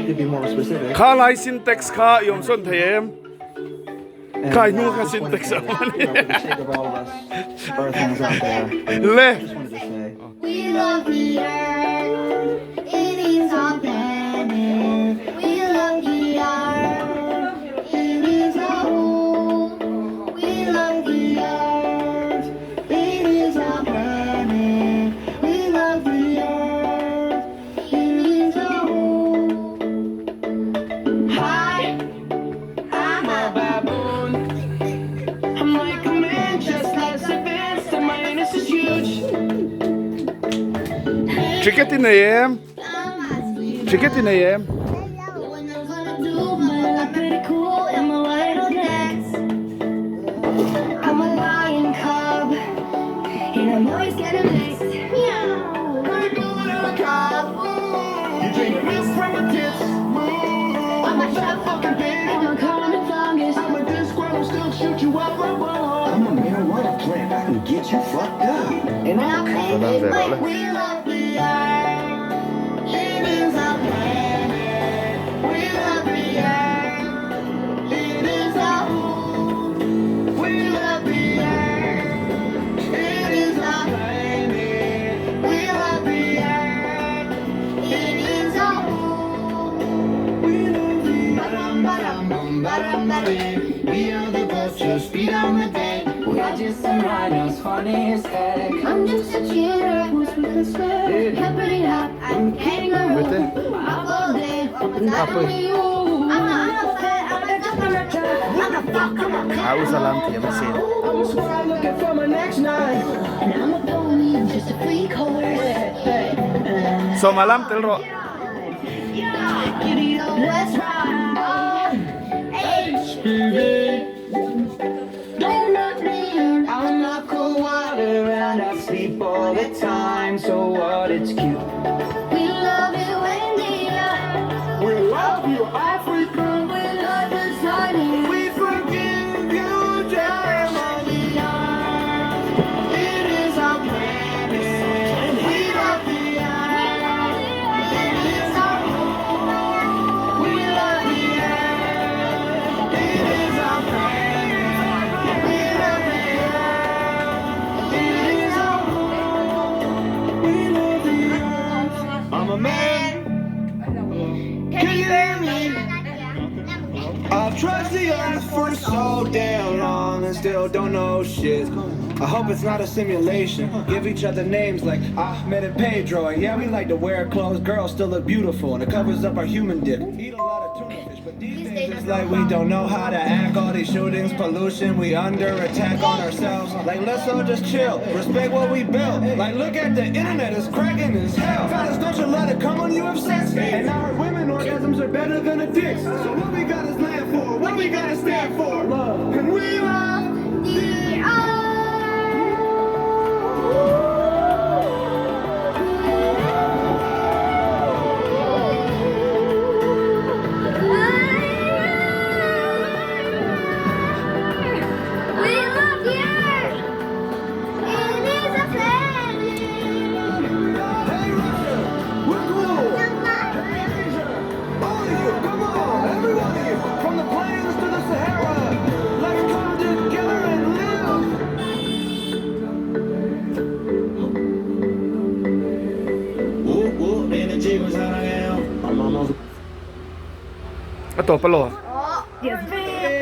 To be more specific. Khalai syntax ka yom son thayem. Kai nu ka syntax For the sake of all of us earthlings out there, Le. I just wanted to say. We love the earth, it is our planet. We love the earth, it is our home. We love the earth, it is our planet. We love the earth, it is our home. Hi, I'm a baboon. I'm like a man just as advanced, and my anus is huge. Chicket in ayem. Chicket in ayem. What I'm gonna do, but I'm pretty cool in my white old legs. I'm a lion cub, and I'm always getting laced. Meow. Gonna do it on a cub. You drink milk from my tits. I'm a fat fucking pig. I'm a common fungus. I'm a disc will still shoot you up. I'm a marijuana plant. I can get you fucked up. And I'll claim it like we love the earth. It is our planet. We love the earth. It is our home. We love the earth. It is our planet. We love the earth. It is our home. We love the earth. We are the vultures, feed on the dead. We are just some rhinos, funny as heck. I'm just a cheater, who's we can swear. Peppering up, I'm kangaroo. I'm all day, but not only you. I'm a fat, I'm a duck, I'm a jerk. I'm a fuck, I'm a cat. Aku salam tiya mesin. I'm a squirrel looking for my next knife. And I'm a pony, just a freak horse. So malam telro. Giddy up, let's ride. HPV. Don't let me in. I'm a cool water and I sleep all the time. So what? It's cute. We love you, India. We love you, Africa. We love the sun. We forgive you, Germany. It is our planet. We love the earth. It is our home. We love the earth. It is our planet. We love the earth. It is our home. We love the earth. I'm a man. Can you hear me? I've trusted the earth for so damn long and still don't know shit. I hope it's not a simulation. Give each other names like Ahmed and Pedro. And yeah, we like to wear clothes. Girls still look beautiful and it covers up our human dip. Eat a lot of tuna fish, but these days it's like we don't know how to act. All these shootings, pollution, we under attack on ourselves. Like let's all just chill, respect what we built. Like look at the internet, it's cracking as hell. Fellas, don't you let it come on you have sex. And our women orgasms are better than a dick. So what we gotta stand for? What we gotta stand for? Love. And we love. The earth. We love the earth. It is a planet. Hey Russia, we're cool. All of you, come on, every one of you, from the plains to the Sahara. Let's come together and live. Energy was out of hell. Ato palo. Yes, baby.